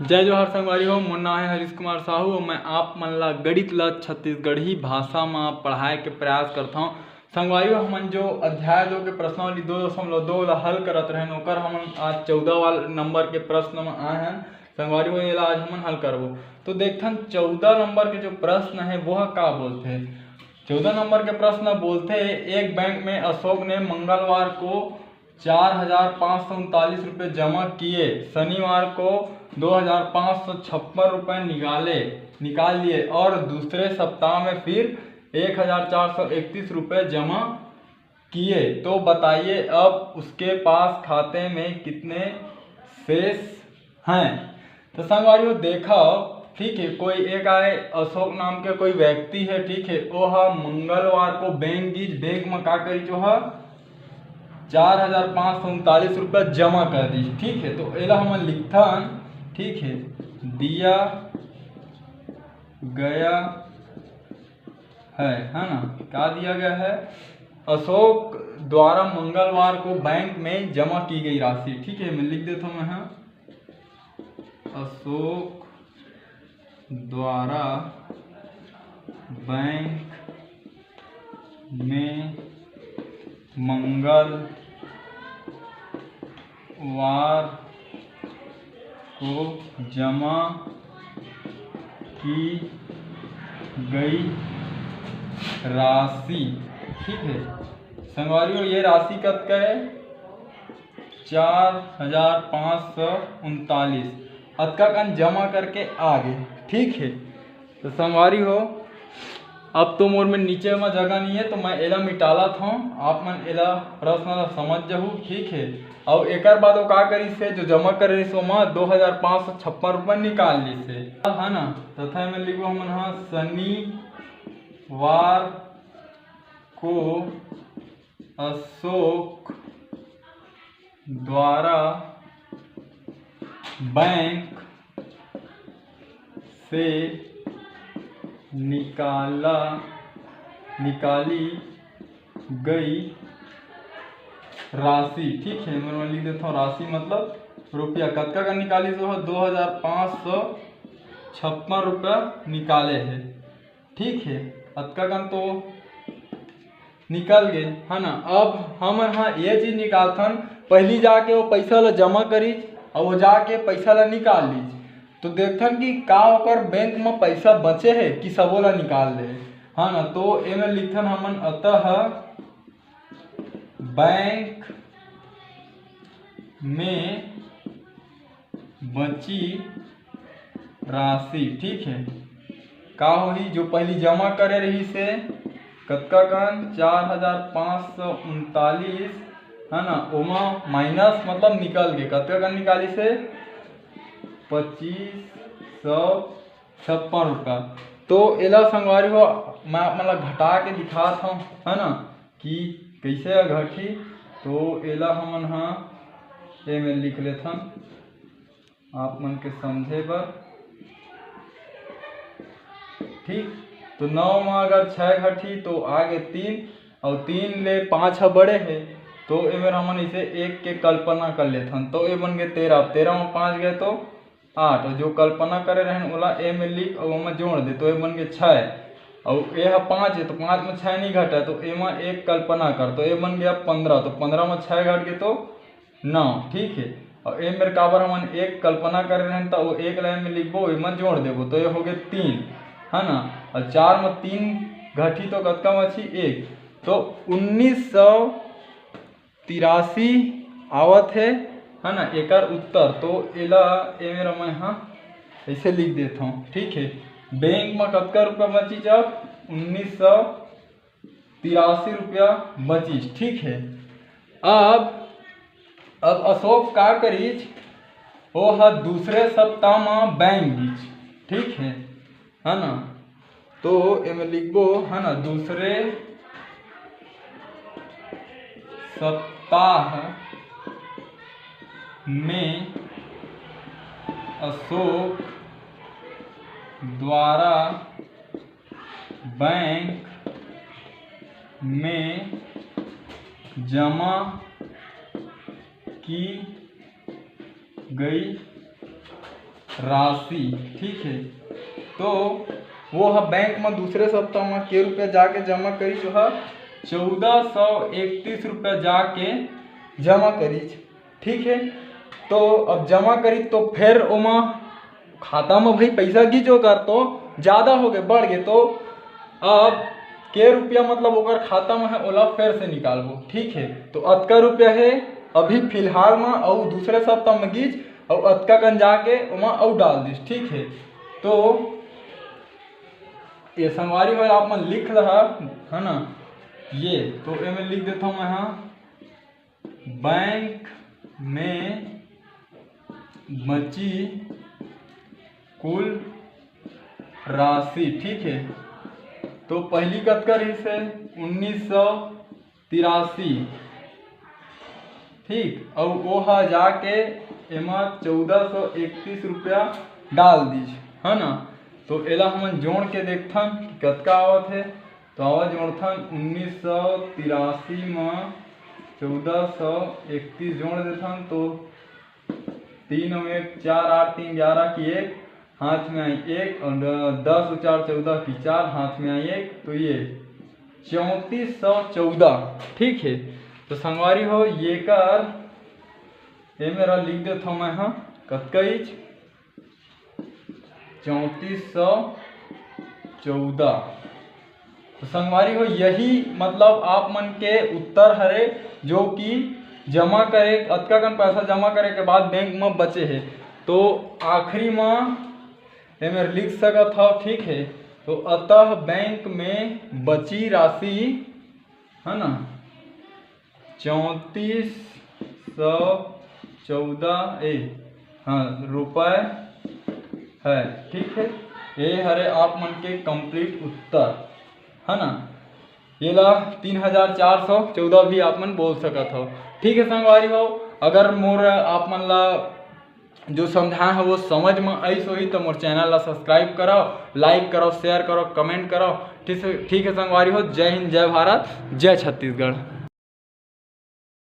जय जोहार संगवारी हो। मोर नाम है हरीश कुमार साहू और मैं आप मन ला गणित ला छत्तीसगढ़ी भाषा में पढ़ाए के प्रयास करता हूँ। संगवारी हो, हमन जो अध्याय 2 के प्रश्नावली 2.2 ला हल करत रहे ओकर हमन आज 14 वाला नंबर के प्रश्न में आए हैं। संगवारी हो, ये आज हमन हल करबो। तो देखथन 14 नंबर के जो प्रश्न है वह का बोलते हैं। 14 नंबर के प्रश्न बोलते हैं, एक बैंक में अशोक ने मंगलवार को 4,539 रुपये जमा किए, शनिवार को 2,556 रुपये निकाल लिए और दूसरे सप्ताह में फिर 1,431 रुपये जमा किए। तो बताइए अब उसके पास खाते में कितने शेष हैं। तो संगवारियों देखो, ठीक है, कोई एक आए अशोक नाम के कोई व्यक्ति है, ठीक है, वो मंगलवार को बैंक में का करी जो है 4,539 रुपये जमा कर दी। ठीक है, तो एला हम लिखथन, ठीक है, दिया गया है ना, क्या दिया गया है, अशोक द्वारा मंगलवार को बैंक में जमा की गई राशि। ठीक है, मैं लिख देता हूँ यहाँ, अशोक द्वारा बैंक में मंगलवार को जमा की गई राशि। ठीक है संगवारियों, ये राशि कब का है 4,539 अतका कन जमा करके आ गए। ठीक है, तो संगवारी हो, अब तो मोर में नीचे में जगह नहीं है तो मैं एला मिटाला था, आप मन एला प्रश्न ला समझ जाहू। ठीक है, और एक बाद वो का करी से जो जमा करे सो में 2,556 रुपये निकाल ली से, है ना। तथा में लिखो हम शनिवार को अशोक द्वारा बैंक से निकाली गई राशि। ठीक है, मैं लिख देता हूँ राशि मतलब रुपया, कतका का निकाली सो 2,556 रुपया निकाले है। ठीक है, अतका कन तो निकल गए, है ना। अब हम यहाँ ये चीज निकालथन, पहली जाके वो पैसा ला जमा करी और वो जाके पैसा ला निकाल ली, तो देखथन कि का ओकर बैंक में पैसा बचे है कि सबो ला निकाल ले, है ना। तो एमे लिखथन हमन, अतः बैंक में बची राशि। ठीक है, का होही जो पहली जमा करे रही से कतका कन 4,539, है ना, ओमा माइनस मतलब निकल गए, कतका कन निकाली से 2,556 रुपया। तो एला संगवारी हो, मैं आप मतलब घटा के दिखाता हूँ, है ना, कि कैसे घटी। तो एला हमन ये में लिख लेथन आप मन के समझे बर। ठीक, तो 9 में अगर 6 घटी तो आगे 3 और 3 ले 5 बड़े है, तो एमें हमन इसे 1 के कल्पना कर लेथन, तो ये बन गए 13 में 5 गए तो 8, और जो कल्पना करे रहन ओला ए में लिख और ओमा जोड़ दे, तो ये बन गए 6, और ये 5 है तो 5 में 6 नहीं घटा तो एमा 1 कल्पना कर, तो ये बन गया 15, तो 15 में 6 घट गए तो 9। ठीक है, और ए मेरे काबर हमन 1 कल्पना करे रहन तो वो 1 लाइन में लिखबो, एमा जोड़ देबो, तो ये हो गए 3, है ना। और 4 में 3 घटी तो कतका बची 1, तो 1983 आवत है ना एकर उत्तर। तो एला ए मेरा मैं ऐसे लिख देता हूँ। ठीक है, बैंक में कतका रुपया बची जब 1983 रुपया बची। ठीक है, अब अशोक का करीज वो दूसरे सप्ताह में बैंक बीच। ठीक है ना, तो एमे लिखबो, है ना, दूसरे सप्ताह में अशोक द्वारा बैंक में जमा की गई राशि, ठीक है। तो वो है बैंक में दूसरे सप्ताह में के रुपया जाके जमा करी, जो है 1431 रुपया जाके जमा करी, ठीक है। तो अब जमा करी तो फिर ओमा खाता में भाई पैसा घींचो कर तो ज़्यादा हो गए, बढ़ गए, तो अब के रुपया मतलब ओकर खाता में है ओला फिर से निकालबो, ठीक है। तो अतका रुपया है अभी फिलहाल में और दूसरे सप्ताह में घींच और अतका कन जाके ओमा और डाल दिस, ठीक है। तो ये संगवारी हो आप मन लिख रहा है ना, ये तो ये मैं लिख देता हूँ मैं, हाँ बैंक में बची कुल राशि, ठीक है। तो पहली कतका रही से 1983, ठीक, और वो है जाके एमा 1431 रुपया डाल दीजिए, है ना। तो एला हम जोड़ के देखथन कि कतका आवत है। तो आवा जोड़थन 1983 में 1431 जोड़ देथन, तो 3 और 1 4 8 3 11 की 1 हाथ में आई 1 और 10 और 4 14 की 4 हाथ में आई 1, तो ये 3414, ठीक है। तो संगवारी हो ये कर ये मेरा लिख देता हूँ मैं, हाँ कतका इंच 3414। तो संगवारी हो यही मतलब आप मन के उत्तर हरे, जो कि जमा करे अतका कन पैसा जमा करे के बाद बैंक में बचे है। तो आखिरी में ये मैं लिख सकत था, ठीक है। तो अतः बैंक में बची राशि है ना 3414 हाँ रुपए है, ठीक है। ये हरे आप मन के कंप्लीट उत्तर, है ना। ये ला 3414 भी आप मन बोल सकत हो, ठीक है संगवारी हो। अगर मोर आप मन ला जो समझाया है वो समझ में आई सोही तो मोर चैनल ला सब्सक्राइब करो, लाइक करो, शेयर करो, कमेंट करो, ठीक है संगवारी हो। जय हिंद, जय भारत, जय छत्तीसगढ़।